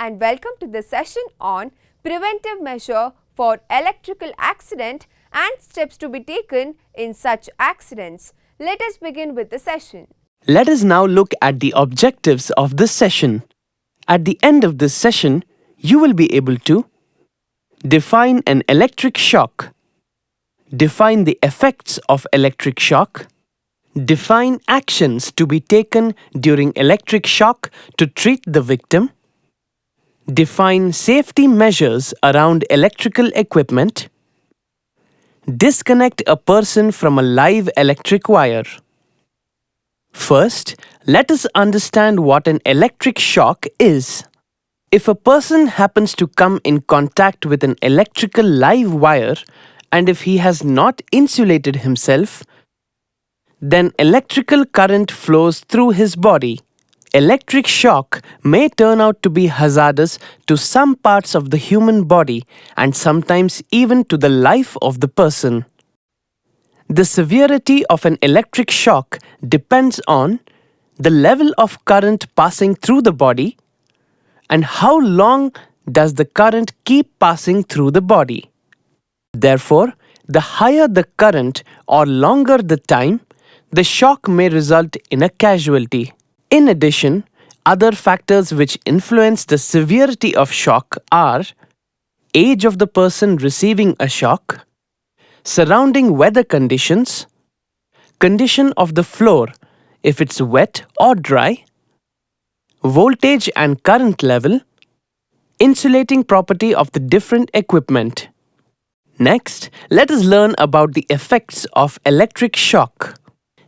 and welcome to the session on preventive measure for electrical accident and steps to be taken in such accidents. Let us begin with the session. Let us now look at the objectives of this session. At the end of this session, you will be able to define an electric shock, define the effects of electric shock, define actions to be taken during electric shock to treat the victim, define safety measures around electrical equipment, disconnect a person from a live electric wire. First, let us understand what an electric shock is. If a person happens to come in contact with an electrical live wire and if he has not insulated himself, then electrical current flows through his body. Electric shock may turn out to be hazardous to some parts of the human body and sometimes even to the life of the person. The severity of an electric shock depends on the level of current passing through the body and how long does the current keep passing through the body. Therefore, the higher the current or longer the time, the shock may result in a casualty. In addition, other factors which influence the severity of shock are age of the person receiving a shock, surrounding weather conditions, condition of the floor if it's wet or dry, voltage and current level, insulating property of the different equipment. Next, let us learn about the effects of electric shock.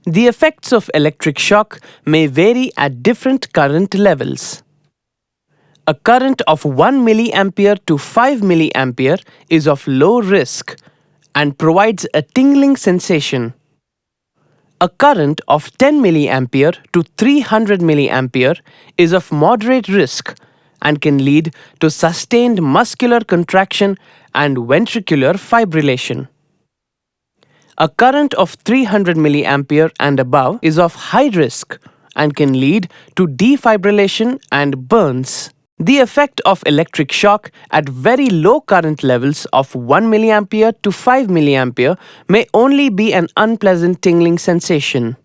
The effects of electric shock may vary at different current levels. A current of 1 milliampere to 5 milliampere is of low risk and provides a tingling sensation. A current of 10 milliampere to 300 milliampere is of moderate risk and can lead to sustained muscular contraction and ventricular fibrillation. A current of 300 milliampere and above is of high risk and can lead to defibrillation and burns. The effect of electric shock at very low current levels of 1 milliampere to 5 milliampere may only be an unpleasant tingling sensation.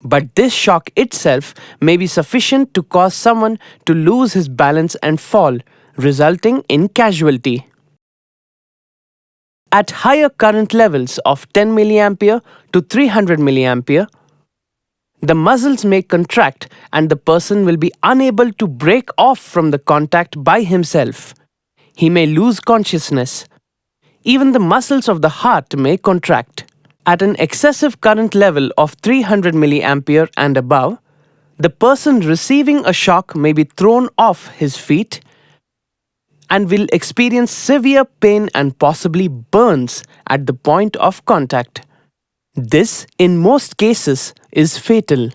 But this shock itself may be sufficient to cause someone to lose his balance and fall, resulting in casualty. At higher current levels of 10 milliampere to 300 milliampere, the muscles may contract and the person will be unable to break off from the contact by himself. He may lose consciousness. Even the muscles of the heart may contract. At an excessive current level of 300 milliampere and above, the person receiving a shock may be thrown off his feet and will experience severe pain and possibly burns at the point of contact. This, in most cases, is fatal.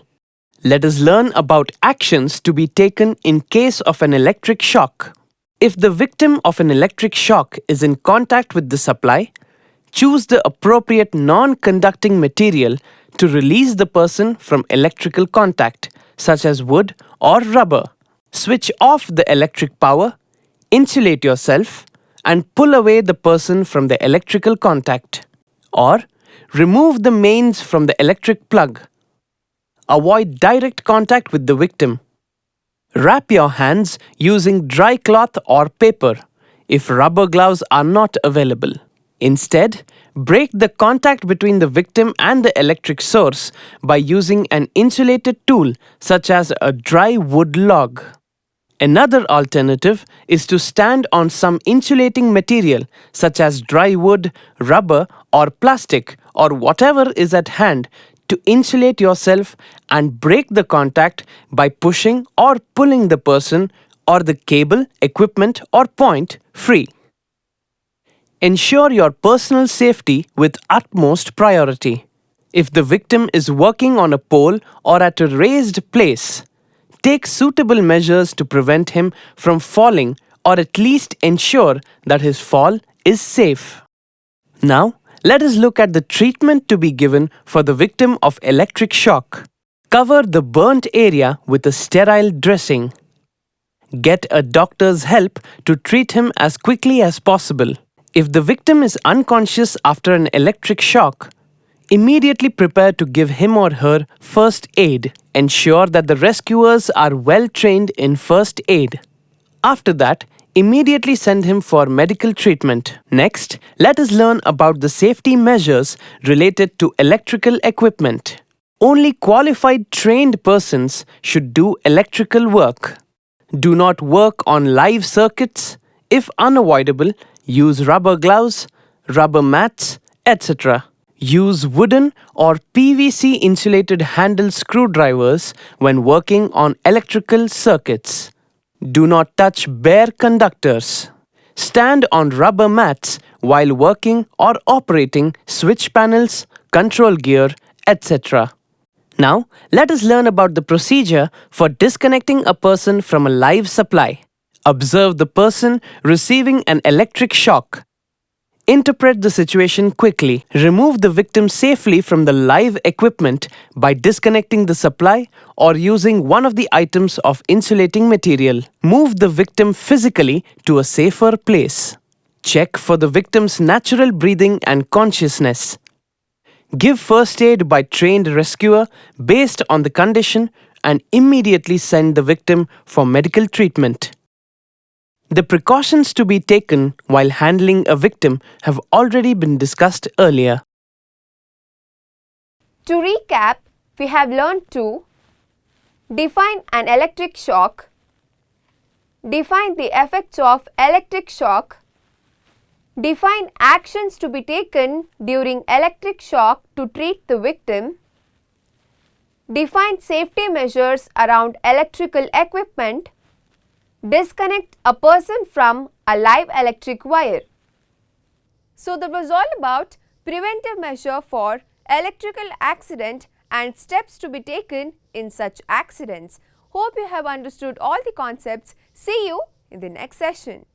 Let us learn about actions to be taken in case of an electric shock. If the victim of an electric shock is in contact with the supply, choose the appropriate non-conducting material to release the person from electrical contact, such as wood or rubber. Switch off the electric power, insulate yourself, and pull away the person from the electrical contact. Or, remove the mains from the electric plug. Avoid direct contact with the victim. Wrap your hands using dry cloth or paper if rubber gloves are not available. Instead, break the contact between the victim and the electric source by using an insulated tool such as a dry wood log. Another alternative is to stand on some insulating material such as dry wood, rubber, or plastic or whatever is at hand to insulate yourself and break the contact by pushing or pulling the person or the cable, equipment, or point free. Ensure your personal safety with utmost priority. If the victim is working on a pole or at a raised place, take suitable measures to prevent him from falling or at least ensure that his fall is safe. Now, let us look at the treatment to be given for the victim of electric shock. Cover the burnt area with a sterile dressing. Get a doctor's help to treat him as quickly as possible. If the victim is unconscious after an electric shock, immediately prepare to give him or her first aid. Ensure that the rescuers are well trained in first aid. After that, immediately send him for medical treatment. Next, let us learn about the safety measures related to electrical equipment. Only qualified trained persons should do electrical work. Do not work on live circuits. If unavoidable, use rubber gloves, rubber mats, etc. Use wooden or PVC insulated handle screwdrivers when working on electrical circuits. Do not touch bare conductors. Stand on rubber mats while working or operating switch panels, control gear, etc. Now, let us learn about the procedure for disconnecting a person from a live supply. Observe the person receiving an electric shock. Interpret the situation quickly. Remove the victim safely from the live equipment by disconnecting the supply or using one of the items of insulating material. Move the victim physically to a safer place. Check for the victim's natural breathing and consciousness. Give first aid by trained rescuer based on the condition and immediately send the victim for medical treatment. The precautions to be taken while handling a victim have already been discussed earlier. To recap, we have learned to define an electric shock, define the effects of electric shock, define actions to be taken during electric shock to treat the victim, define safety measures around electrical equipment, disconnect a person from a live electric wire. So that was all about preventive measure for electrical accident and steps to be taken in such accidents. Hope you have understood all the concepts. See you in the next session.